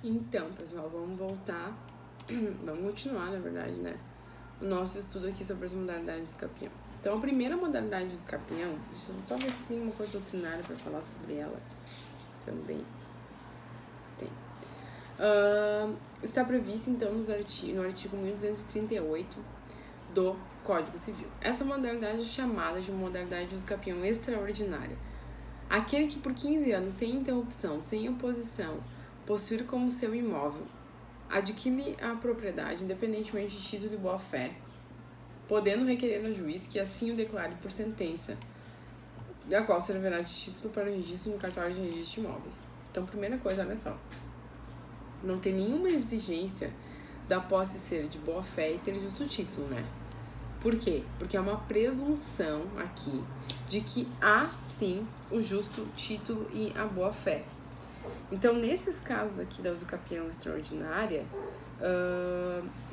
Então, pessoal, vamos voltar, vamos continuar, na verdade, né? O nosso estudo aqui sobre as modalidades do escapião. Então, a primeira modalidade do escapião, deixa eu só ver se tem uma coisa doutrinária para falar sobre ela também. Tem. Está previsto, então, no artigo 1238 do Código Civil. Essa modalidade é chamada de modalidade de escapião extraordinária. Aquele que por 15 anos, sem interrupção, sem oposição, possuir como seu imóvel, adquire a propriedade independentemente de título de boa-fé, podendo requerer ao juiz que assim o declare por sentença, da qual servirá de título para o registro no cartório de registro de imóveis. Então, primeira coisa, olha só, não tem nenhuma exigência da posse ser de boa-fé e ter justo título, né? Por quê? Porque é uma presunção aqui de que há, sim, o justo título e a boa-fé. Então, nesses casos aqui da usucapião extraordinária,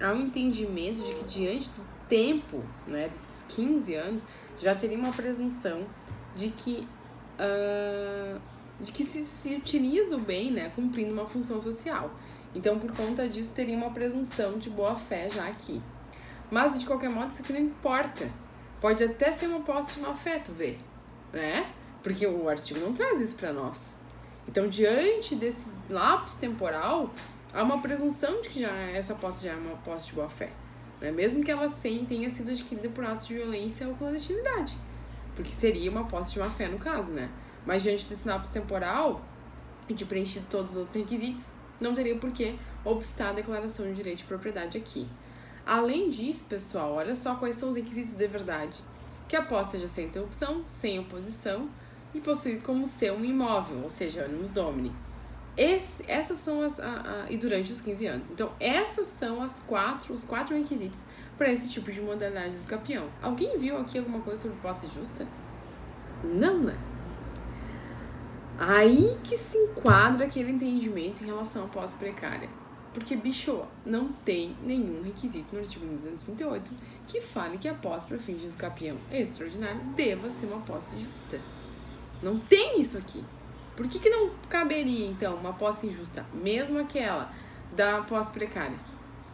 há um entendimento de que diante do tempo, né, desses 15 anos, já teria uma presunção de que se utiliza o bem, né, cumprindo uma função social. Então, por conta disso, teria uma presunção de boa-fé já aqui. Mas, de qualquer modo, isso aqui não importa. Pode até ser uma posse de má-fé, tu vê, né? Porque o artigo não traz isso para nós. Então, diante desse lapso temporal, há uma presunção de que essa posse já é uma posse de boa-fé, né? Mesmo que ela tenha sido adquirida por atos de violência ou clandestinidade, porque seria uma posse de má-fé no caso, né? Mas diante desse lapso temporal e de preenchido todos os outros requisitos, não teria por que obstar a declaração de direito de propriedade aqui. Além disso, pessoal, olha só quais são os requisitos de verdade. Que a posse seja sem interrupção, sem oposição, e possuído como seu um imóvel, ou seja, animus domini. Essas são e durante os 15 anos. Então, essas são os quatro requisitos para esse tipo de modalidade de escapião. Alguém viu aqui alguma coisa sobre posse justa? Não, né? Aí que se enquadra aquele entendimento em relação à posse precária. Porque, bicho, não tem nenhum requisito no artigo 1238 que fale que a posse para fins de escapião extraordinário deva ser uma posse justa. Não tem isso aqui. Por que não caberia, então, uma posse injusta, mesmo aquela da posse precária,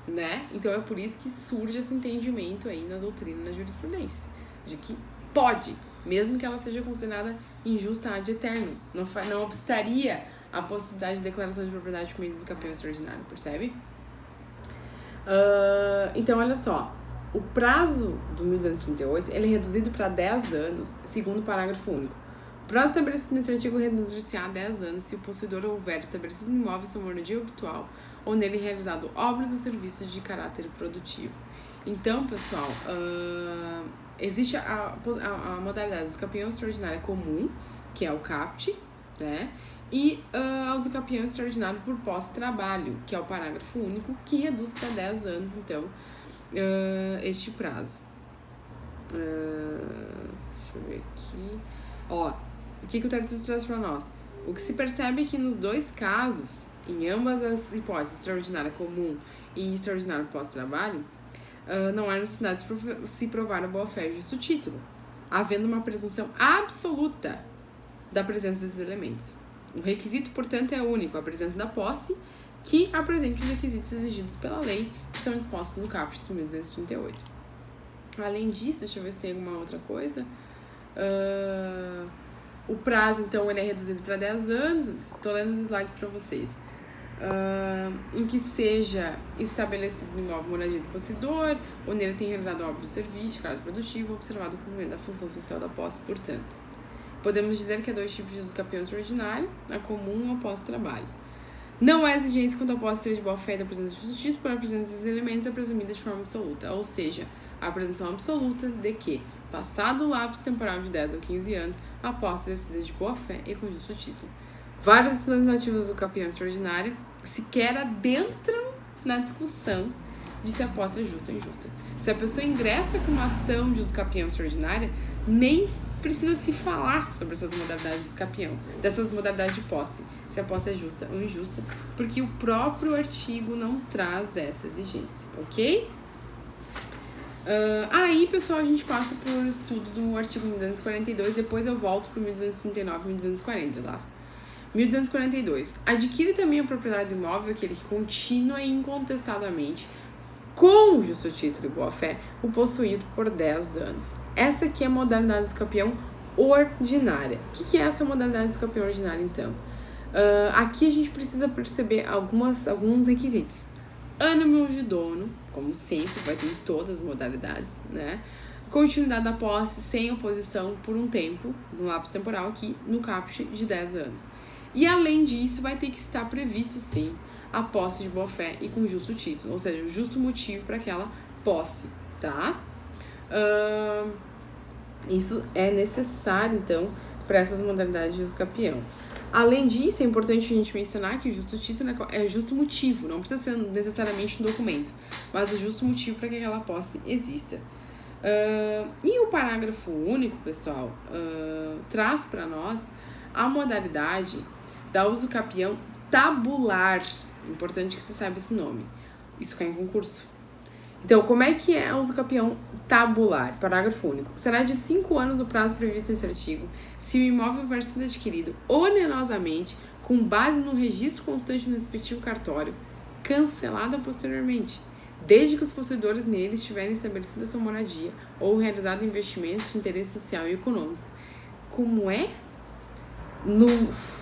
né? Então, é por isso que surge esse entendimento aí na doutrina, na jurisprudência, de que pode, mesmo que ela seja considerada injusta ad eterno, não obstaria a possibilidade de declaração de propriedade por meio de escapião extraordinário, percebe? Então, olha só, o prazo do 1238, ele é reduzido para 10 anos, segundo o parágrafo único. O prazo estabelecido nesse artigo reduzir-se a 10 anos se o possuidor houver estabelecido no imóvel sua moradia habitual ou nele realizado obras ou serviços de caráter produtivo. Então, pessoal, existe a modalidade do escapião extraordinário comum, que é o CAPT, né? E a usucapião extraordinário por posse-trabalho, que é o parágrafo único, que reduz para 10 anos, então, este prazo. Deixa eu ver aqui. Ó, o que o Tartufo traz para nós? O que se percebe é que nos dois casos, em ambas as hipóteses, extraordinária comum e extraordinário pós-trabalho, não há necessidade de se provar a boa-fé e justo título, havendo uma presunção absoluta da presença desses elementos. O requisito, portanto, é único, a presença da posse, que apresente os requisitos exigidos pela lei, que são dispostos no caput 1238. Além disso, deixa eu ver se tem alguma outra coisa. O prazo, então, ele é reduzido para 10 anos, estou lendo os slides para vocês, em que seja estabelecido no imóvel moradia do possuidor, ou nele tem realizado obra ou serviço de caráter produtivo, observado o cumprimento da função social da posse, portanto. Podemos dizer que há dois tipos de usucapião extraordinário, a comum ou a posse-trabalho. Não há exigência quanto à posse ser de boa-fé da presença de justo título, para a presença desses elementos é presumida de forma absoluta, ou seja, a presunção absoluta de que, passado o lapso temporal de 10 ou 15 anos, a posse exercida de boa-fé e com justo título. Várias decisões relativas ao usucapião extraordinário sequer adentram na discussão de se a posse é justa ou injusta. Se a pessoa ingressa com uma ação de usucapião extraordinária, nem precisa se falar sobre essas modalidades de usucapião, dessas modalidades de posse, se a posse é justa ou injusta, porque o próprio artigo não traz essa exigência, ok? Aí, pessoal, a gente passa por estudo do artigo 1242, depois eu volto para o 1239 e 1240, tá? 1242. Adquire também a propriedade do imóvel aquele que continua e incontestadamente, com justo título e boa-fé, o possuído por 10 anos. Essa aqui é a modalidade do campeão ordinária. O que é essa modalidade do campeão ordinária, então? Aqui a gente precisa perceber alguns requisitos. Ânimo de dono, como sempre, vai ter em todas as modalidades, né? Continuidade da posse sem oposição por um tempo, no lapso temporal aqui, no caput de 10 anos. E além disso, vai ter que estar previsto, sim, a posse de boa-fé e com justo título, ou seja, o justo motivo para aquela posse, tá? Isso é necessário, então, para essas modalidades de uso campeão. Além disso, é importante a gente mencionar que o justo título é justo motivo, não precisa ser necessariamente um documento, mas o justo motivo para que aquela posse exista. E o parágrafo único, pessoal, traz para nós a modalidade da uso campeão tabular. Importante que você saiba esse nome. Isso cai em concurso. Então, como é que é o uso campeão tabular? Parágrafo único. Será de 5 anos o prazo previsto nesse artigo se o imóvel houver sido adquirido onerosamente com base no registro constante no respectivo cartório, cancelada posteriormente, desde que os possuidores neles tiverem estabelecido a sua moradia ou realizado investimentos de interesse social e econômico. Como é?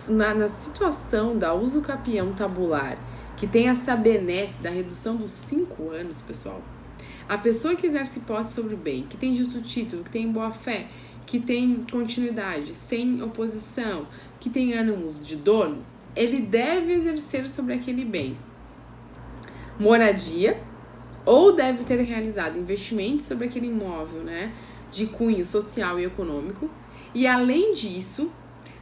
Na situação da uso campeão tabular, que tem essa benesse da redução dos 5 anos, pessoal, a pessoa que exerce posse sobre o bem, que tem justo título, que tem boa-fé, que tem continuidade, sem oposição, que tem ânimos de dono, ele deve exercer sobre aquele bem moradia, ou deve ter realizado investimentos sobre aquele imóvel, né, de cunho social e econômico, e além disso,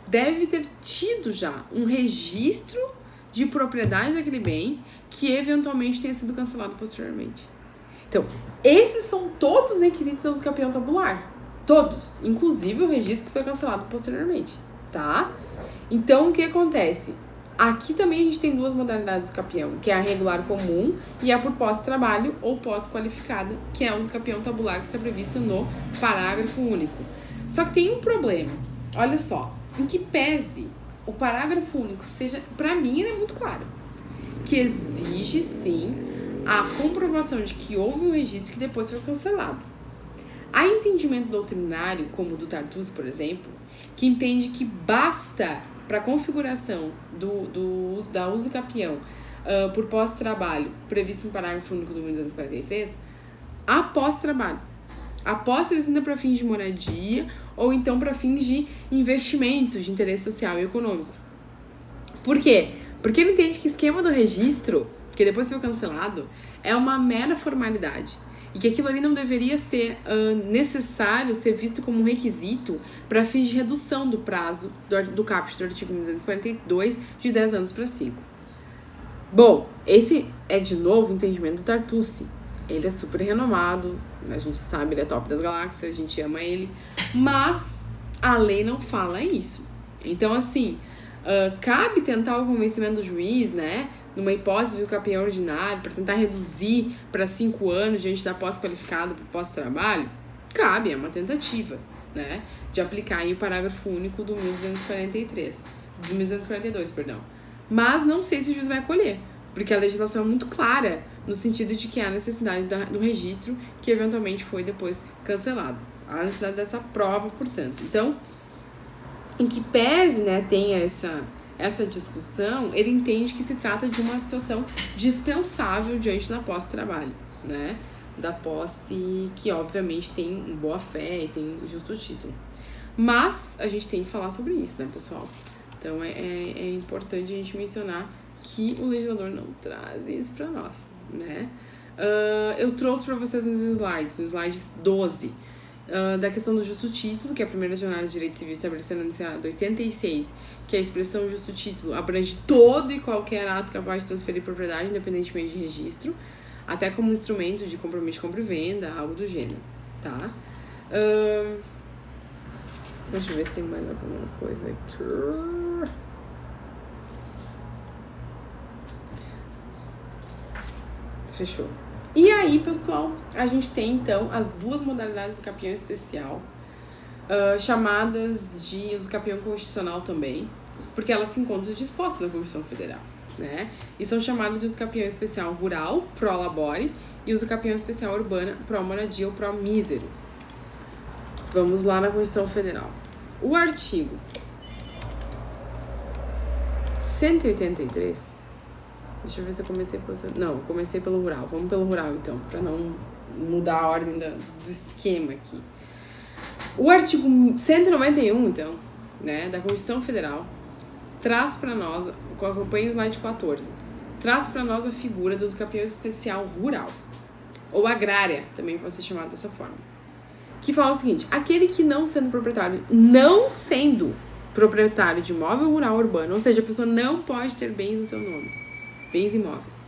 deve ter tido já um registro de propriedade daquele bem que eventualmente tenha sido cancelado posteriormente. Então, esses são todos os requisitos do uso campeão tabular. Todos, inclusive o registro que foi cancelado posteriormente, tá? Então, o que acontece? Aqui também a gente tem duas modalidades do campeão, que é a regular comum e a por pós-trabalho ou pós-qualificada, que é o uso campeão tabular que está prevista no parágrafo único. Só que tem um problema. Olha só, em que pese o parágrafo único seja, para mim, ele é muito claro, que exige, sim, a comprovação de que houve um registro que depois foi cancelado. Há entendimento doutrinário, como o do Tartucci, por exemplo, que entende que basta para a configuração da uso campeão por pós-trabalho, previsto no parágrafo único do 1243, a pós-trabalho. A posse ainda para fins de moradia ou então para fins de investimentos de interesse social e econômico. Por quê? Porque ele entende que o esquema do registro, que depois foi cancelado, é uma mera formalidade. E que aquilo ali não deveria ser necessário ser visto como um requisito para fins de redução do prazo do caput do artigo 1242 de 10 anos para 5. Bom, esse é de novo o entendimento do Tartucci. Ele é super renomado, a gente sabe, ele é top das galáxias, a gente ama ele, mas a lei não fala isso. Então, assim, cabe tentar o convencimento do juiz, né, numa hipótese de campeão ordinário, para tentar reduzir para 5 anos diante da posse qualificada para o pós-trabalho? Cabe, é uma tentativa, né, de aplicar aí o parágrafo único do 1242, perdão. Mas não sei se o juiz vai acolher, porque a legislação é muito clara no sentido de que há necessidade do registro que eventualmente foi depois cancelado. Há necessidade dessa prova, portanto. Então, em que pese, né, tenha essa discussão, ele entende que se trata de uma situação dispensável diante da posse-trabalho, né? Da posse que, obviamente, tem boa-fé e tem justo título. Mas a gente tem que falar sobre isso, né, pessoal? Então, é importante a gente mencionar que o legislador não traz isso para nós, né? Eu trouxe para vocês os slides, o slide 12, da questão do justo título, que é a primeira jornada de direito civil estabelecendo no enunciado 86, que a expressão justo título abrange todo e qualquer ato capaz de transferir propriedade, independentemente de registro, até como instrumento de compromisso de compra e venda, algo do gênero, tá? Deixa eu ver se tem mais alguma coisa aqui. Fechou. E aí, pessoal, a gente tem, então, as duas modalidades do campeão especial, chamadas de uso campeão constitucional também, porque elas se encontram dispostas na Constituição Federal, né? E são chamados de uso capião especial rural, pro labore, e uso capião especial urbana, pro moradia ou pro mísero. Vamos lá na Constituição Federal. O artigo 183, deixa eu ver se eu comecei pelo... Não, eu comecei pelo rural. Vamos pelo rural, então, para não mudar a ordem do esquema aqui. O artigo 191, então, né, da Constituição Federal, traz para nós, acompanha o slide 14, traz para nós a figura do uso capião especial rural, ou agrária, também pode ser chamado dessa forma, que fala o seguinte: aquele que não sendo proprietário de imóvel rural urbano, ou seja, a pessoa não pode ter bens em seu nome, bens imóveis,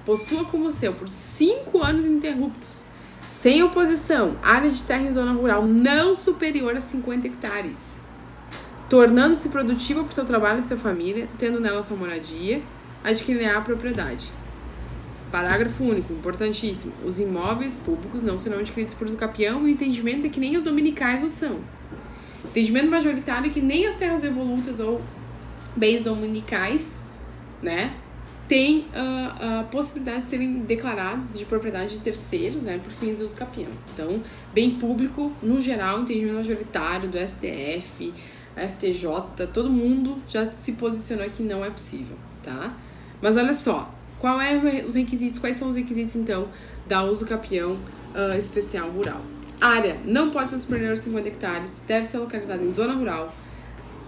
possua como seu por 5 anos ininterruptos, sem oposição, área de terra em zona rural não superior a 50 hectares, tornando-se produtiva por seu trabalho e de sua família, tendo nela sua moradia, adquirirá a propriedade. Parágrafo único, importantíssimo. Os imóveis públicos não serão adquiridos por uso capião, e o entendimento é que nem os dominicais o são. Entendimento majoritário é que nem as terras devolutas ou bens dominicais, né, tem a possibilidade de serem declarados de propriedade de terceiros, né, por fins de uso capião. Então, bem público, no geral, entendimento majoritário do STF, STJ, todo mundo já se posicionou que não é possível, tá? Mas olha só, quais são os requisitos, então, da uso capião especial rural? Área não pode ser superior a 50 hectares, deve ser localizada em zona rural.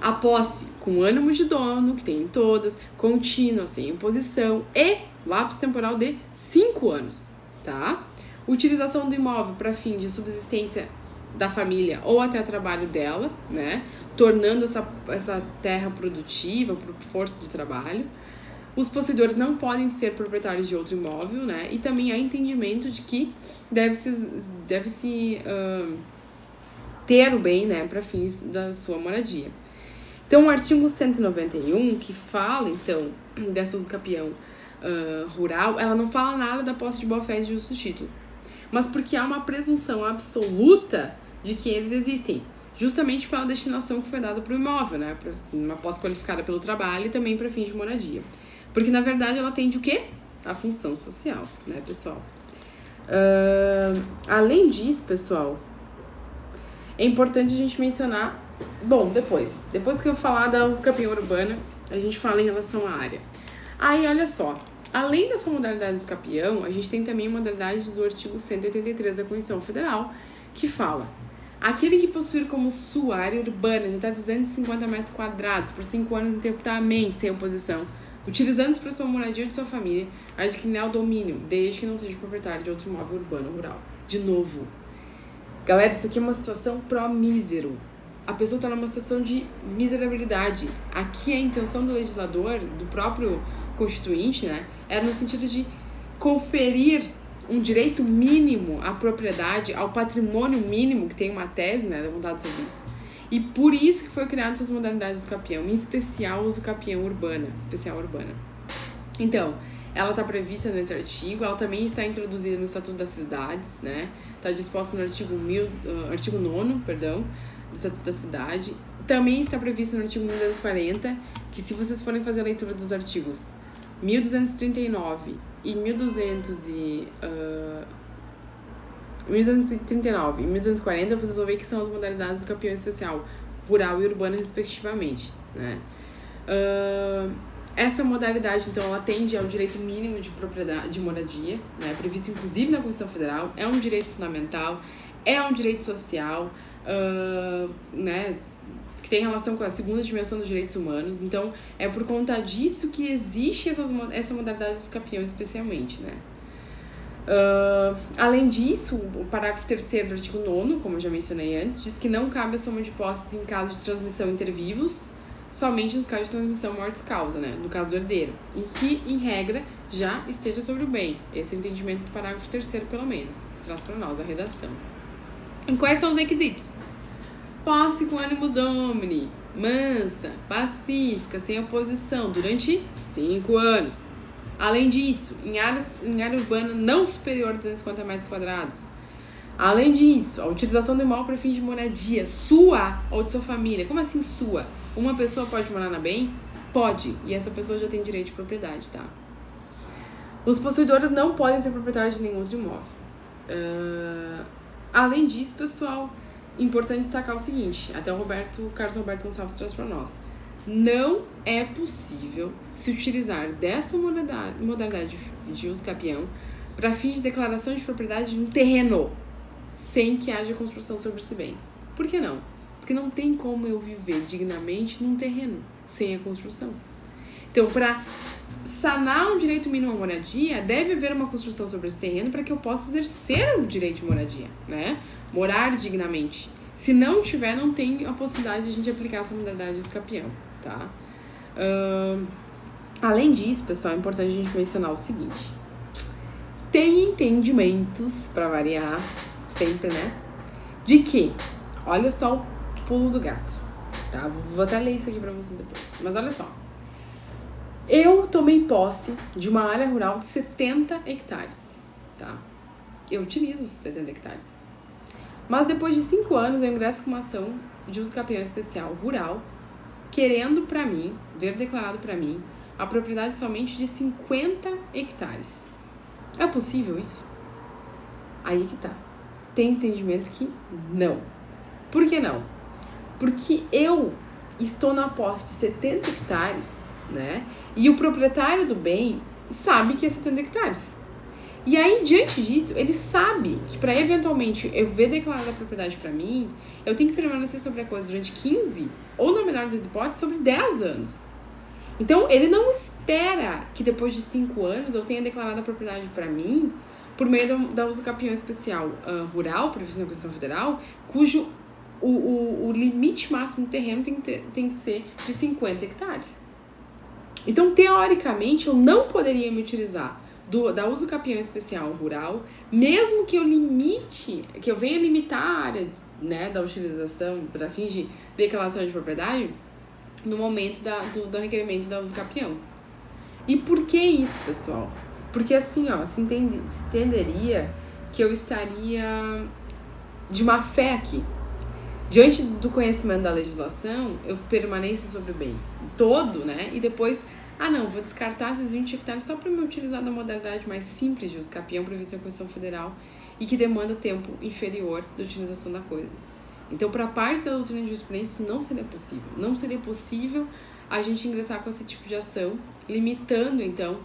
A posse com ânimo de dono, que tem em todas, contínua, sem imposição e lapso temporal de 5 anos, tá? Utilização do imóvel para fim de subsistência da família ou até trabalho dela, né? Tornando essa terra produtiva por força do trabalho. Os possuidores não podem ser proprietários de outro imóvel, né? E também há entendimento de que deve-se ter o bem, né, para fins da sua moradia. Então, o artigo 191, que fala, então, dessa uso capião rural, ela não fala nada da posse de boa-fé de justo título, mas porque há uma presunção absoluta de que eles existem, justamente pela destinação que foi dada para o imóvel, né, para uma posse qualificada pelo trabalho e também para fins de moradia. Porque, na verdade, ela atende o quê? A função social, né, pessoal? Além disso, pessoal, é importante a gente mencionar... Bom, depois que eu falar da uso capião urbana, a gente fala em relação à área. Aí, olha só, além dessa modalidade do uso capião, a gente tem também a modalidade do artigo 183 da Constituição Federal, que fala: aquele que possuir como sua área urbana de até 250 metros quadrados por 5 anos ininterruptamente, sem oposição, utilizando-se para sua moradia ou de sua família, adquirirá o domínio, desde que não seja proprietário de outro imóvel urbano ou rural. De novo, galera, isso aqui é uma situação pró-mísero. A pessoa está numa situação de miserabilidade. Aqui a intenção do legislador, do próprio constituinte, né, era no sentido de conferir um direito mínimo à propriedade, ao patrimônio mínimo, que tem uma tese, né, levantada sobre isso. E por isso que foi criada essas modalidades do uso capião, em especial o uso capião especial urbana. Então, ela está prevista nesse artigo, ela também está introduzida no Estatuto das Cidades, né, está disposta no artigo 9º, do Estatuto da Cidade. Também está previsto no artigo 1240, que se vocês forem fazer a leitura dos artigos 1239 e 1239 e 1240, vocês vão ver que são as modalidades do capião especial rural e urbana, respectivamente, né? Essa modalidade, então, ela atende ao direito mínimo de propriedade, de moradia, né, previsto inclusive na Constituição Federal, é um direito fundamental, é um direito social, né, que tem relação com a segunda dimensão dos direitos humanos. Então, é por conta disso que existe essa modalidade dos capião especialmente, né. Além disso, o parágrafo 3º do artigo 9º, como eu já mencionei antes, diz que não cabe a soma de posses em caso de transmissão inter vivos, somente nos casos de transmissão mortis-causa, né, no caso do herdeiro, e que, em regra, já esteja sobre o bem. Esse é o entendimento do parágrafo 3º, pelo menos, que traz para nós a redação. E quais são os requisitos? Posse com ânimos domini, mansa, pacífica, sem oposição, durante 5 anos. Além disso, em área urbana não superior a 250 metros quadrados. Além disso, a utilização do imóvel para fins de moradia, sua ou de sua família. Como assim sua? Uma pessoa pode morar na bem? Pode, e essa pessoa já tem direito de propriedade, tá? Os possuidores não podem ser proprietários de nenhum outro imóvel. Além disso, pessoal, importante destacar o seguinte, até o Carlos Roberto Gonçalves traz para nós. Não é possível se utilizar dessa modalidade de uso capião para fins de declaração de propriedade de um terreno sem que haja construção sobre esse bem. Por que não? Porque não tem como eu viver dignamente num terreno sem a construção. Então, para sanar um direito mínimo à moradia, deve haver uma construção sobre esse terreno para que eu possa exercer o direito de moradia, né? Morar dignamente. Se não tiver, não tem a possibilidade de a gente aplicar essa modalidade de uso capião, tá? Além disso, pessoal, é importante a gente mencionar o seguinte. Tem entendimentos, para variar, sempre, né? De que, olha só o pulo do gato, tá? Vou até ler isso aqui pra vocês depois. Mas olha só. Eu tomei posse de uma área rural de 70 hectares, tá? Eu utilizo os 70 hectares. Mas depois de 5 anos eu ingresso com uma ação de uso capião especial rural, querendo pra mim, ver declarado pra mim, a propriedade somente de 50 hectares. É possível isso? Aí que tá. Tem entendimento que não. Por que não? Porque eu estou na posse de 70 hectares, né? E o proprietário do bem sabe que é 70 hectares. E aí, diante disso, ele sabe que para eventualmente eu ver declarada a propriedade para mim, eu tenho que permanecer sobre a coisa durante 15, ou na melhor das hipóteses, sobre 10 anos. Então, ele não espera que depois de 5 anos eu tenha declarado a propriedade para mim por meio da uso capião especial rural, previsto na Constituição Federal, cujo o limite máximo do terreno tem que ser de 50 hectares. Então, teoricamente, eu não poderia me utilizar da uso capião especial rural, mesmo que eu venha limitar a área, né, da utilização para fins de declaração de propriedade no momento do requerimento da uso capião. E por que isso, pessoal? Porque assim, ó, se entenderia que eu estaria de má fé aqui. Diante do conhecimento da legislação, eu permaneço sobre o bem todo, né? E depois, vou descartar esses 20 hectares só para me utilizar da modalidade mais simples de uso capião prevista na Constituição Federal e que demanda tempo inferior da utilização da coisa. Então, para a parte da doutrina de jurisprudência, não seria possível. Não seria possível a gente ingressar com esse tipo de ação, limitando, então,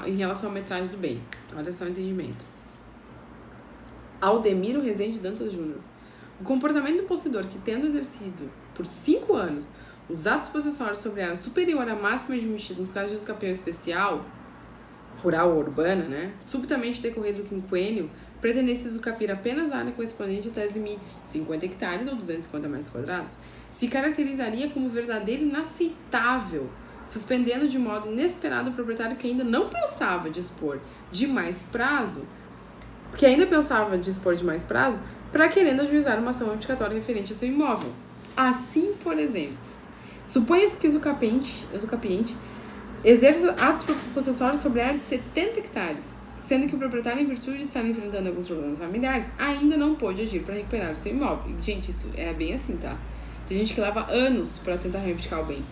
em relação à metragem do bem. Olha só o entendimento. Aldemiro Rezende Dantas Júnior. O comportamento do possuidor que, tendo exercido por 5 anos os atos possessórios sobre área superior à máxima admitida nos casos de uso capião especial, rural ou urbana, né, subitamente decorrido do quinquênio, pretendesse usucapir apenas a área correspondente a tais limites, 50 hectares ou 250 metros quadrados, se caracterizaria como verdadeiro e inaceitável, suspendendo de modo inesperado o proprietário que ainda não pensava dispor de mais prazo, para querendo ajuizar uma ação notificatória referente ao seu imóvel. Assim, por exemplo, suponha-se que o usucapiente exerça atos possessórios sobre a área de 70 hectares, sendo que o proprietário, em virtude de estar enfrentando alguns problemas familiares, ainda não pôde agir para recuperar o seu imóvel. E, gente, isso é bem assim, tá? Tem gente que leva anos para tentar reivindicar o bem.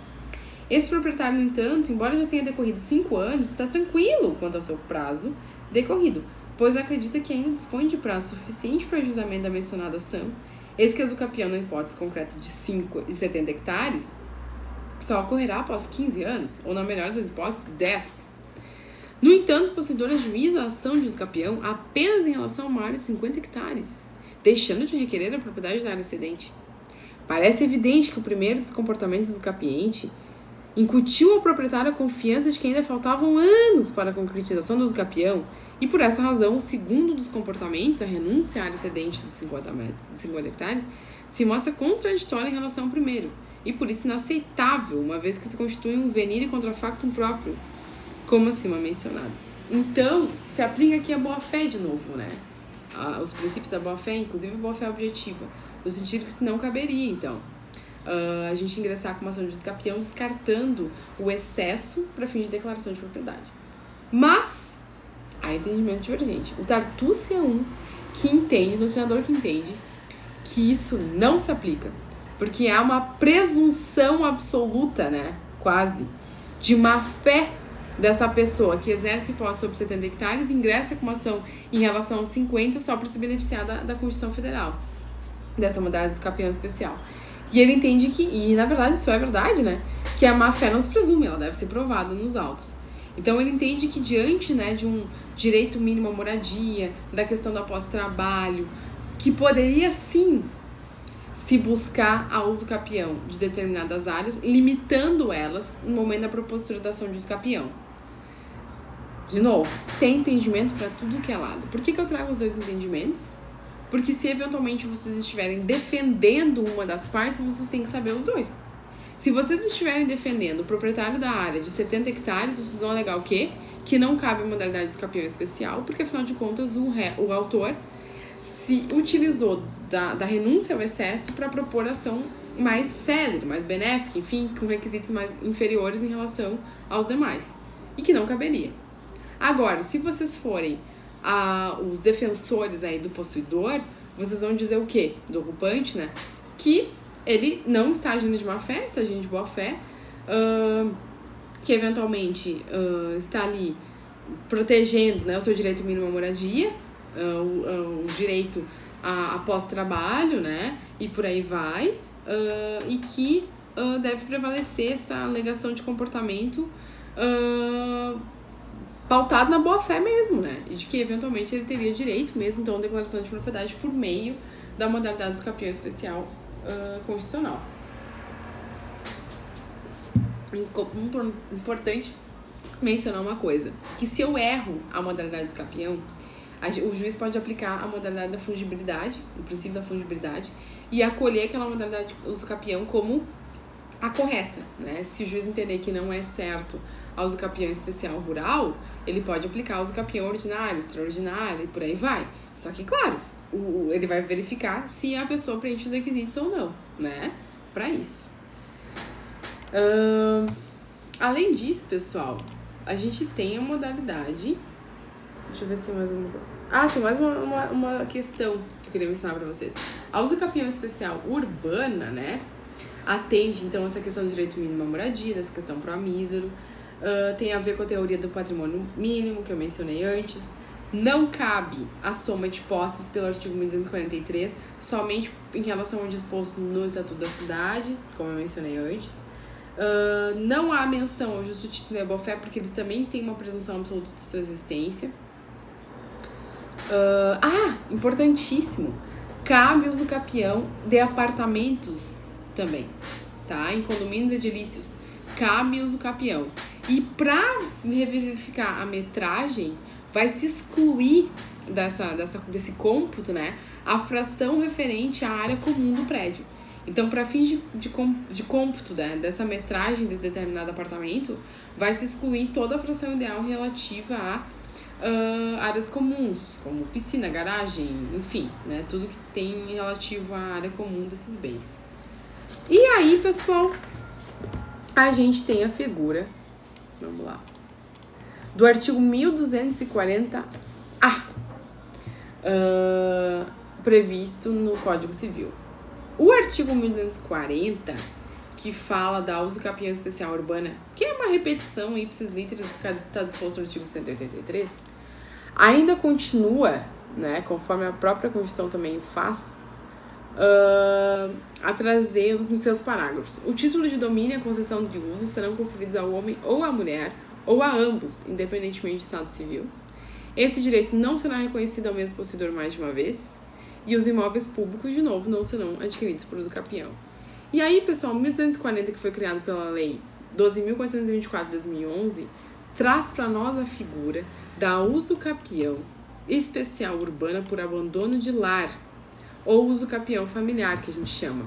Esse proprietário, no entanto, embora já tenha decorrido 5 anos, está tranquilo quanto ao seu prazo decorrido, pois acredita que ainda dispõe de prazo suficiente para o ajuizamento da mencionada ação, eis que a usucapião, na hipótese concreta de 5 e 70 hectares, só ocorrerá após 15 anos, ou na melhor das hipóteses, 10. No entanto, o possuidor ajuiza a ação de usucapião apenas em relação a uma área de 50 hectares, deixando de requerer a propriedade da área excedente. Parece evidente que o primeiro dos comportamentos do usucapiente incutiu ao proprietário a confiança de que ainda faltavam anos para a concretização do usucapião, e por essa razão, o segundo dos comportamentos, a renúncia à área excedente dos 50 hectares, se mostra contraditória em relação ao primeiro, e por isso inaceitável, uma vez que se constitui um venire contra factum próprio, como acima mencionado. Então, se aplica aqui a boa-fé de novo, né? Os princípios da boa-fé, inclusive a boa-fé objetiva, no sentido que não caberia, então, a gente ingressar com uma ação de usucapião descartando o excesso para fim de declaração de propriedade. Mas, há entendimento divergente. O Tartucci é um que entende, o doutrinadouro que entende, que isso não se aplica. porque há uma presunção absoluta, né, quase, de má fé dessa pessoa que exerce posse sobre 70 hectares, ingressa com uma ação em relação aos 50 só para se beneficiar da Constituição Federal, dessa modalidade do campeão especial. E ele entende que, e na verdade isso é verdade, né, que a má fé não se presume, ela deve ser provada nos autos. Então ele entende que diante, né, de um direito mínimo à moradia, da questão da pós-trabalho, que poderia sim se buscar a uso capião de determinadas áreas, limitando elas no momento da propositura da ação de uso capião. De novo, tem entendimento para tudo que é lado. Por que eu trago os dois entendimentos? Porque se eventualmente vocês estiverem defendendo uma das partes, vocês têm que saber os dois. Se vocês estiverem defendendo o proprietário da área de 70 hectares, vocês vão alegar o quê? Que não cabe a modalidade do campeão especial, porque afinal de contas o autor se utilizou da renúncia ao excesso para propor ação mais célere, mais benéfica, enfim, com requisitos mais inferiores em relação aos demais, e que não caberia. Agora, se vocês forem os defensores aí do possuidor, vocês vão dizer o quê? Do ocupante, né? Que ele não está agindo de má fé, está agindo de boa fé, que eventualmente está ali protegendo, né, o seu direito mínimo à moradia, o direito a pós-trabalho, né, e por aí vai, e que deve prevalecer essa alegação de comportamento pautado na boa-fé mesmo, né, e de que eventualmente ele teria direito mesmo, então, a declaração de propriedade por meio da modalidade do campeão especial constitucional. Importante mencionar uma coisa, que se eu erro a modalidade do campeão, o juiz pode aplicar a modalidade da fungibilidade, o princípio da fungibilidade, e acolher aquela modalidade do uso capião como a correta, né? Se o juiz entender que não é certo a uso capião especial rural, ele pode aplicar o uso capião ordinário, extraordinário e por aí vai. Só que, claro, ele vai verificar se a pessoa preenche os requisitos ou não, né? Para isso. Além disso, pessoal, a gente tem a modalidade. Deixa eu ver se tem mais uma. Tem mais uma questão que eu queria mencionar para vocês. A uso capião especial urbana, né? Atende, então, essa questão do direito mínimo à moradia, essa questão pró-mísero. Tem a ver com a teoria do patrimônio mínimo, que eu mencionei antes. Não cabe a soma de posses pelo artigo 1243, somente em relação ao disposto no Estatuto da Cidade, como eu mencionei antes. Não há menção ao justo título e à boa-fé, porque eles também têm uma presunção absoluta de sua existência. Importantíssimo, cabe uso capião de apartamentos também, tá? Em condomínios edilícios, cabe uso capião. E para verificar a metragem, vai se excluir desse cômputo, né, a fração referente à área comum do prédio. Então, para fins de cômputo, né, dessa metragem desse determinado apartamento, vai se excluir toda a fração ideal relativa a áreas comuns, como piscina, garagem, enfim, né, tudo que tem relativo à área comum desses bens. E aí, pessoal, a gente tem a figura, vamos lá, do artigo 1240A, previsto no Código Civil. O artigo 1240, que fala da uso capião especial urbana, que é uma repetição ipsis literis do que está disposto no artigo 183, ainda continua, né, conforme a própria Constituição também faz, a trazer nos seus parágrafos. O título de domínio e a concessão de uso serão conferidos ao homem ou à mulher, ou a ambos, independentemente do estado civil. Esse direito não será reconhecido ao mesmo possuidor mais de uma vez, e os imóveis públicos, de novo, não serão adquiridos por uso capião. E aí, pessoal, 1240, que foi criado pela Lei 12.424 de 2011, traz para nós a figura da uso capião especial urbana por abandono de lar, ou uso capião familiar, que a gente chama.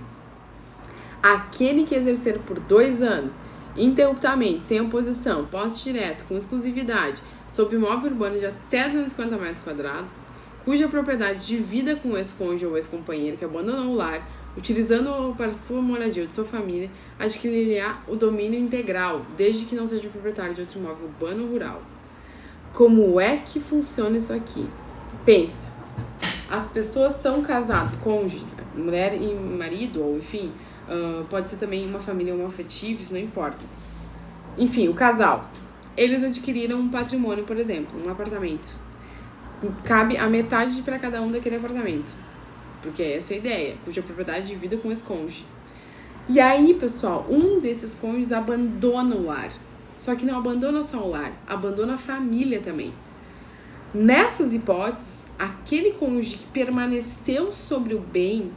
Aquele que exercer por 2 anos, interruptamente, sem oposição, posse direto, com exclusividade, sobre imóvel urbano de até 250 metros quadrados, cuja propriedade divida com o ex-cônjuge ou ex-companheiro que abandonou o lar, utilizando-o para sua moradia ou de sua família, adquirirá o domínio integral, desde que não seja proprietário de outro imóvel urbano ou rural. Como é que funciona isso aqui? Pensa, as pessoas são casadas, cônjuge, mulher e marido, ou enfim, pode ser também uma família homoafetiva, isso não importa. Enfim, o casal. Eles adquiriram um patrimônio, por exemplo, um apartamento. Cabe a metade para cada um daquele apartamento. Porque essa é a ideia, cuja propriedade divida com esse cônjuge. E aí, pessoal, um desses cônjuges abandona o lar. Só que não abandona só o lar, abandona a família também. Nessas hipóteses, aquele cônjuge que permaneceu sobre o bem,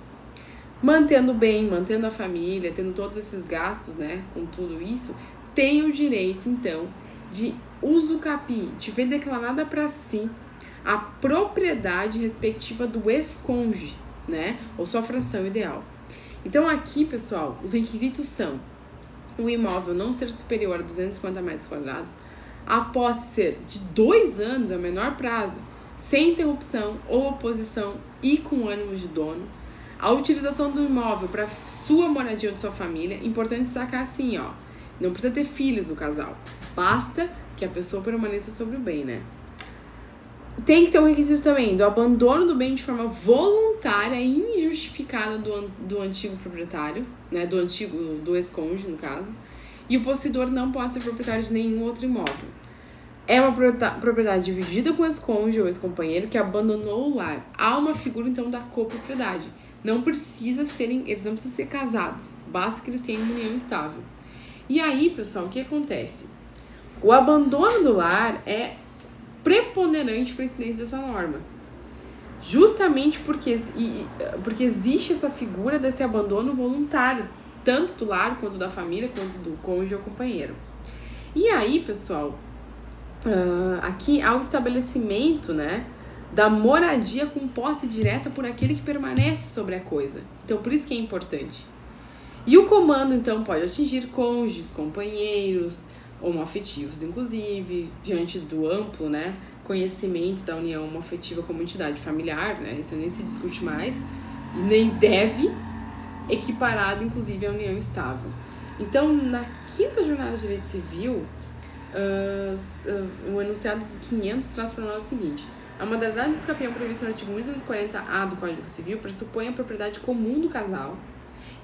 mantendo o bem, mantendo a família, tendo todos esses gastos, né, com tudo isso, tem o direito, então, de usucapi, de ver declarada para si a propriedade respectiva do ex-cônjuge, né, ou sua fração ideal. Então aqui, pessoal, os requisitos são o imóvel não ser superior a 250 metros quadrados, a posse ser de 2 anos, é o menor prazo, sem interrupção ou oposição e com ânimo de dono, a utilização do imóvel para sua moradia ou de sua família. Importante destacar assim, ó, não precisa ter filhos no casal, basta que a pessoa permaneça sobre o bem, né? Tem que ter um requisito também do abandono do bem de forma voluntária e injustificada do antigo proprietário, né, do ex-cônjuge, no caso. E o possuidor não pode ser proprietário de nenhum outro imóvel. É uma propriedade dividida com o ex-cônjuge ou ex-companheiro que abandonou o lar. Há uma figura, então, da copropriedade. Eles não precisam ser casados, basta que eles tenham uma união estável. E aí, pessoal, o que acontece? O abandono do lar é preponderante para a incidência dessa norma. Justamente porque existe essa figura desse abandono voluntário, tanto do lar, quanto da família, quanto do cônjuge ou companheiro. E aí, pessoal, aqui há o estabelecimento, né, da moradia com posse direta por aquele que permanece sobre a coisa. Então, por isso que é importante. E o comando, então, pode atingir cônjuges, companheiros, homoafetivos, inclusive, diante do amplo, né, conhecimento da união homoafetiva como entidade familiar, né, isso nem se discute mais, e nem deve, equiparado, inclusive, à união estável. Então, na 5ª Jornada de Direito Civil, o enunciado 500 traz para nós o seguinte: a modalidade do escapião prevista no artigo 1240-A do Código Civil pressupõe a propriedade comum do casal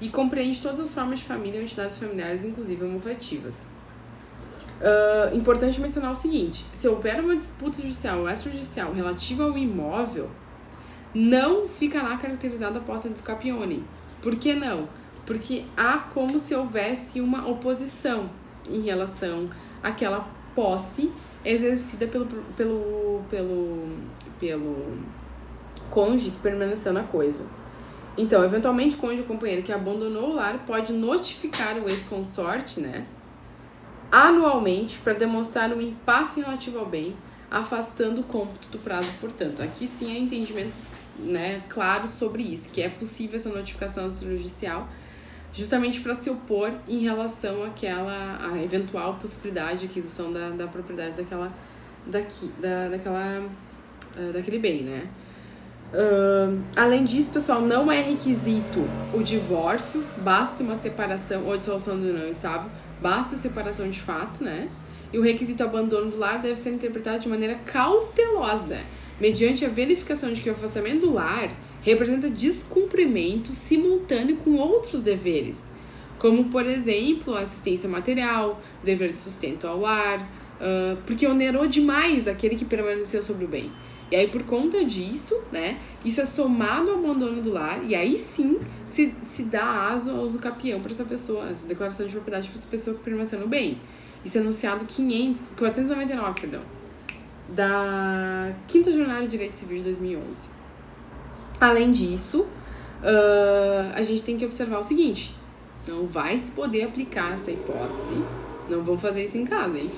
e compreende todas as formas de família ou entidades familiares, inclusive homoafetivas. Importante mencionar o seguinte: se houver uma disputa judicial ou extrajudicial relativa ao imóvel, não ficará caracterizada a posse de scapione. Por que não? Porque há como se houvesse uma oposição em relação àquela posse exercida pelo cônjuge que permaneceu na coisa. Então, eventualmente, o cônjuge ou companheiro que abandonou o lar pode notificar o ex-consorte, né, anualmente, para demonstrar um impasse relativo ao bem, afastando o cômputo do prazo, portanto. Aqui sim há entendimento, né, claro sobre isso, que é possível essa notificação judicial, justamente para se opor em relação à eventual possibilidade de aquisição da propriedade daquele bem, né? Além disso, pessoal, não é requisito o divórcio, basta uma separação ou dissolução da união estável, basta a separação de fato, né? E o requisito abandono do lar deve ser interpretado de maneira cautelosa, mediante a verificação de que o afastamento do lar representa descumprimento simultâneo com outros deveres, como, por exemplo, a assistência material, o dever de sustento ao lar, porque onerou demais aquele que permaneceu sobre o bem. E aí, por conta disso, né, isso é somado ao abandono do lar, e aí sim se dá aso ao usucapião para essa pessoa, essa declaração de propriedade para essa pessoa que permaneceu no bem. Isso é anunciado 499, da 5ª Jornada de Direito Civil de 2011. Além disso, a gente tem que observar o seguinte: não vai se poder aplicar essa hipótese, não vão fazer isso em casa, hein?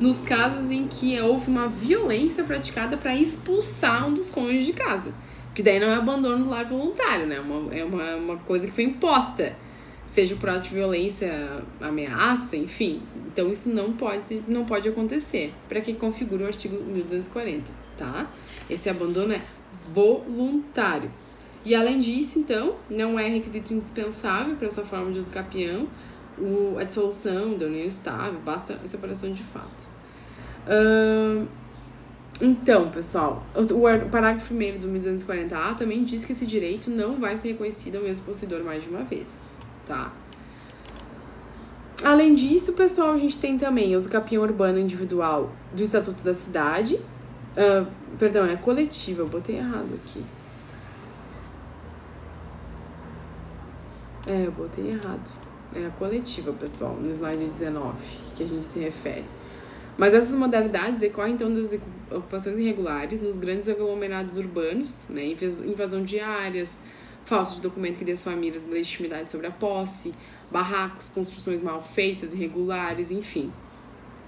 Nos casos em que houve uma violência praticada para expulsar um dos cônjuges de casa. Porque daí não é abandono do lar voluntário, né? É uma coisa que foi imposta. Seja por ato de violência, ameaça, enfim. Então isso não pode acontecer. Para que configura o artigo 1240, tá? Esse abandono é voluntário. E além disso, então, não é requisito indispensável para essa forma de usucapião a dissolução da união estável, basta a separação de fato. Então, pessoal, o parágrafo 1º do 1240-A também diz que esse direito não vai ser reconhecido ao mesmo possuidor mais de uma vez, tá? Além disso, pessoal, a gente tem também o uso capião urbano individual do Estatuto da Cidade. Perdão, é coletiva, eu botei errado aqui. Eu botei errado. É a coletiva, pessoal, no slide 19, que a gente se refere. Mas essas modalidades decorrem, então, das ocupações irregulares nos grandes aglomerados urbanos, né? Invasão de áreas, falta de documento que dê às famílias legitimidade sobre a posse, barracos, construções mal feitas, irregulares, enfim.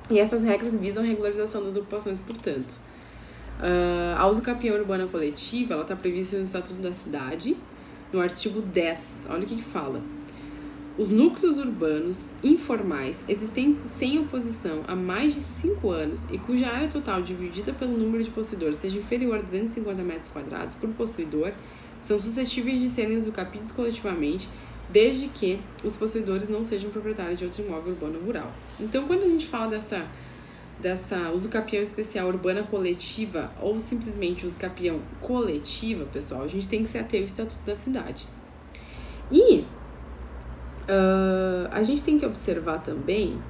E essas regras visam a regularização das ocupações, portanto. A uso capião urbana coletiva, ela está prevista no Estatuto da Cidade, no artigo 10. Olha o que fala. Os núcleos urbanos informais existentes sem oposição há mais de 5 anos e cuja área total dividida pelo número de possuidores seja inferior a 250 metros quadrados por possuidor são suscetíveis de serem usucapidos coletivamente, desde que os possuidores não sejam proprietários de outro imóvel urbano ou rural. Então, quando a gente fala dessa usucapião especial urbana coletiva ou simplesmente usucapião coletiva, pessoal, a gente tem que se ater ao Estatuto da Cidade. E a gente tem que observar também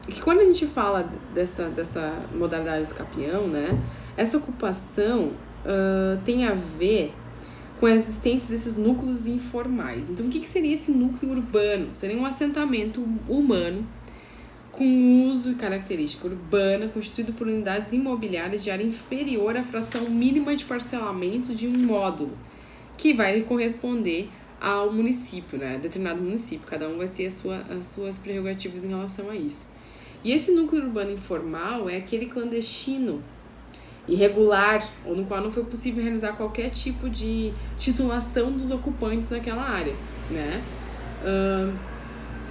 que quando a gente fala dessa modalidade do capião, né, essa ocupação tem a ver com a existência desses núcleos informais. Então, o que seria esse núcleo urbano? Seria um assentamento humano com uso e característica urbana constituído por unidades imobiliárias de área inferior à fração mínima de parcelamento de um módulo, que vai corresponder ao município, né? Determinado município. Cada um vai ter as suas prerrogativas em relação a isso. E esse núcleo urbano informal é aquele clandestino, irregular, ou no qual não foi possível realizar qualquer tipo de titulação dos ocupantes daquela área, né?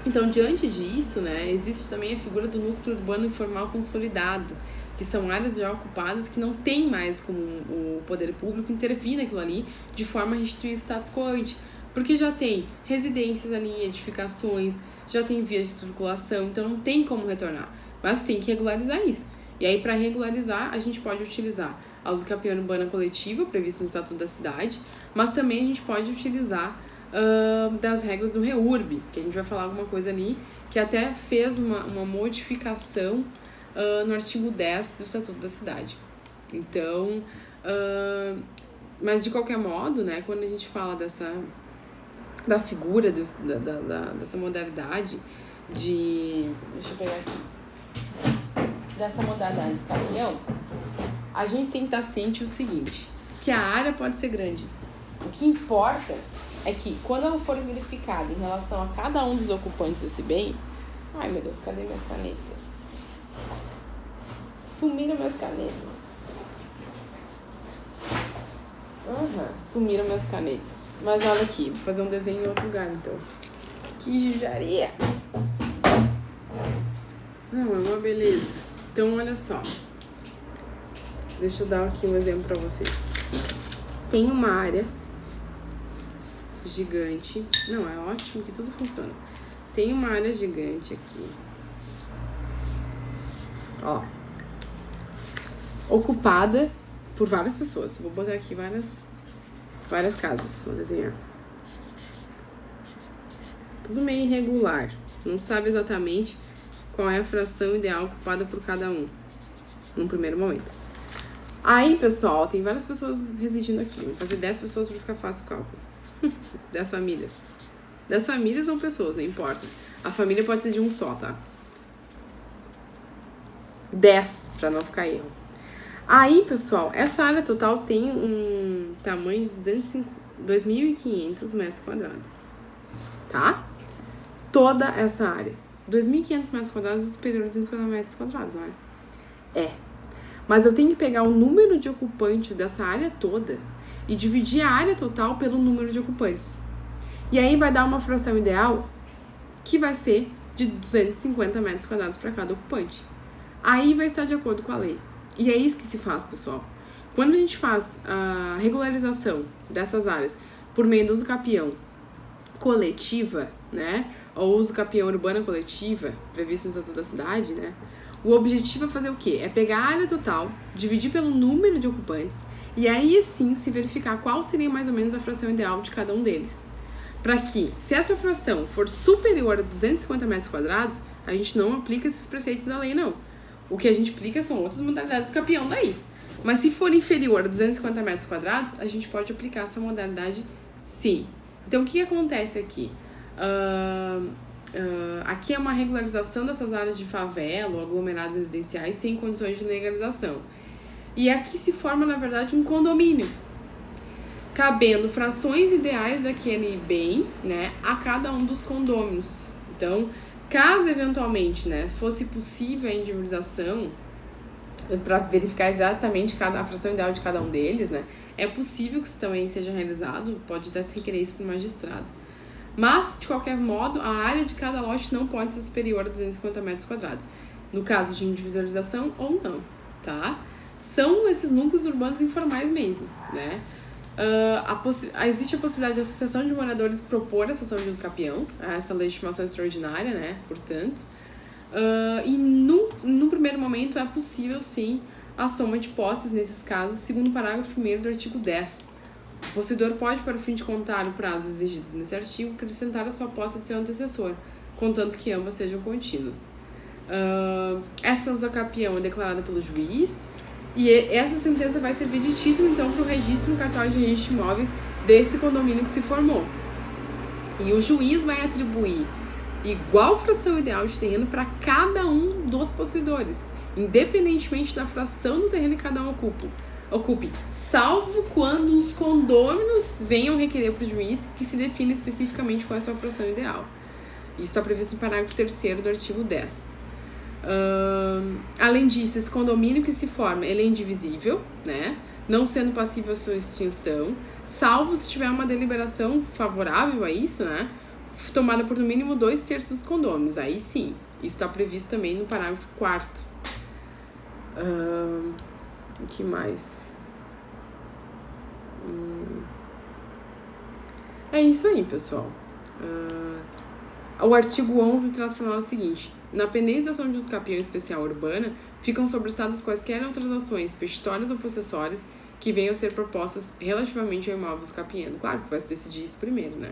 Então, diante disso, né, existe também a figura do núcleo urbano informal consolidado, que são áreas já ocupadas que não tem mais como o poder público intervir naquilo ali de forma a restituir o status quo ante, porque já tem residências ali, edificações, já tem vias de circulação, então não tem como retornar, mas tem que regularizar isso. E aí, para regularizar, a gente pode utilizar a uso capião urbana coletiva, prevista no Estatuto da Cidade, mas também a gente pode utilizar das regras do REURB, que a gente vai falar alguma coisa ali, que até fez uma modificação no artigo 10 do Estatuto da Cidade. Então, mas de qualquer modo, né, quando a gente fala da figura dessa modalidade de... Deixa eu pegar aqui. Dessa modalidade de capião, a gente tem que estar ciente o seguinte, que a área pode ser grande. O que importa é que quando ela for verificada em relação a cada um dos ocupantes desse bem... Ai, meu Deus, cadê minhas canetas? Sumiram minhas canetas. Sumiram minhas canetas. Mas olha aqui, vou fazer um desenho em outro lugar, então. Que judiaria! Não, é uma beleza. Então, olha só. Deixa eu dar aqui um exemplo pra vocês. Tem uma área gigante. Não, é ótimo que tudo funciona. Tem uma área gigante aqui. Ó. Ocupada por várias pessoas. Vou botar aqui várias casas. Vou desenhar. Tudo meio irregular. Não sabe exatamente qual é a fração ideal ocupada por cada um, num primeiro momento. Aí, pessoal, tem várias pessoas residindo aqui. Vou fazer 10 pessoas para ficar fácil o cálculo. 10 famílias. 10 famílias ou pessoas, não importa. A família pode ser de um só, tá? 10, para não ficar erro. Aí, pessoal, essa área total tem um tamanho de 2.500 metros quadrados, tá? Toda essa área. 2.500 metros quadrados é superior a 250 metros quadrados, não é? Mas eu tenho que pegar o número de ocupantes dessa área toda e dividir a área total pelo número de ocupantes. E aí vai dar uma fração ideal que vai ser de 250 metros quadrados para cada ocupante. Aí vai estar de acordo com a lei. E é isso que se faz, pessoal. Quando a gente faz a regularização dessas áreas por meio do uso capião coletiva, né, ou uso capião urbana coletiva, previsto no Estatuto da Cidade, né, o objetivo é fazer o quê? É pegar a área total, dividir pelo número de ocupantes, e aí sim se verificar qual seria mais ou menos a fração ideal de cada um deles. para que, se essa fração for superior a 250 metros quadrados, a gente não aplica esses preceitos da lei, não. O que a gente aplica são outras modalidades do capião daí. Mas se for inferior a 250 metros quadrados, a gente pode aplicar essa modalidade sim. Então, o que acontece aqui? Aqui é uma regularização dessas áreas de favela ou aglomerados residenciais sem condições de legalização. E aqui se forma, na verdade, um condomínio, cabendo frações ideais daquele bem, né, a cada um dos condôminos. Então, caso eventualmente, né, fosse possível a individualização, para verificar exatamente a fração ideal de cada um deles, né, é possível que isso também seja realizado, pode até se requerer isso para o magistrado. Mas, de qualquer modo, a área de cada lote não pode ser superior a 250 metros quadrados, no caso de individualização ou não, tá? São esses núcleos urbanos informais mesmo, né? Existe a possibilidade de associação de moradores propor a cessão de uso capião, essa legitimação extraordinária, né? Portanto, e no primeiro momento é possível, sim, a soma de posses nesses casos, segundo o parágrafo 1º do artigo 10. O possuidor pode, para o fim de contar o prazo exigido nesse artigo, acrescentar a sua posse de seu antecessor, contanto que ambas sejam contínuas. Essa uso capião é declarada pelo juiz, e essa sentença vai servir de título, então, para o registro no cartório de registro de imóveis desse condomínio que se formou. E o juiz vai atribuir igual fração ideal de terreno para cada um dos possuidores, independentemente da fração do terreno que cada um ocupe, salvo quando os condôminos venham requerer para o juiz que se defina especificamente qual é a sua fração ideal. Isso está previsto no parágrafo 3º do artigo 10. Além disso, esse condomínio que se forma, ele é indivisível, né? Não sendo passível a sua extinção, salvo se tiver uma deliberação favorável a isso, né? Tomada por no mínimo 2/3 dos condôminos. Aí sim, isso está previsto também no parágrafo 4º. O que mais? É isso aí, pessoal. O artigo 11 traz para nós o seguinte: na pendência da ação de uso capião especial urbana, ficam sobrestadas quaisquer outras ações petitórias ou possessórias que venham a ser propostas relativamente ao imóvel capiano. Claro que vai se decidir isso primeiro, né?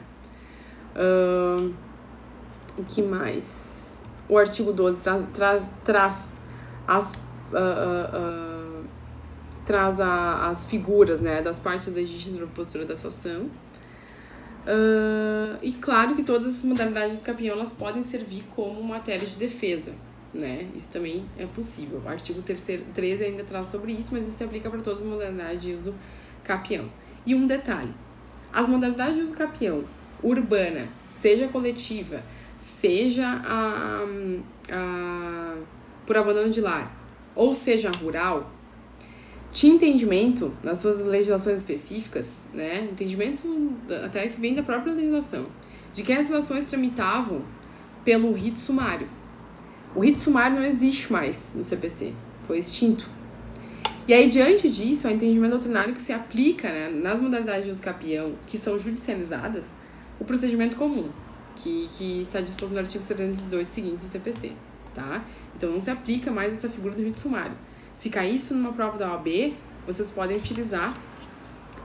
O que mais? O artigo 12 traz as figuras, né, das partes legítimas da postura dessa ação. E claro que todas essas modalidades de capião, elas podem servir como matéria de defesa, né? Isso também é possível. O artigo 13 ainda traz sobre isso, mas isso se aplica para todas as modalidades de uso capião. E um detalhe: as modalidades de uso capião urbana, seja coletiva, seja por abandono de lar, ou seja rural, tinha entendimento nas suas legislações específicas, né? Entendimento até que vem da própria legislação, de que essas ações tramitavam pelo rito sumário. O rito sumário não existe mais no CPC, foi extinto. E aí, diante disso, há entendimento doutrinário que se aplica, né, nas modalidades de uso capião que são judicializadas, o procedimento comum, que está disposto no artigo 318 seguintes do CPC, tá? Então, não se aplica mais essa figura do rito sumário. Se cair isso numa prova da OAB, vocês podem utilizar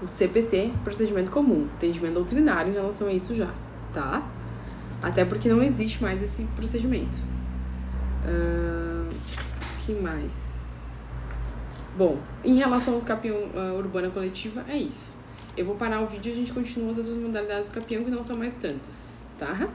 o CPC, procedimento comum, entendimento doutrinário em relação a isso já, tá? Até porque não existe mais esse procedimento. Que mais? Bom, em relação aos capião urbana coletiva, é isso. Eu vou parar o vídeo e a gente continua as outras modalidades do capião, que não são mais tantas, tá?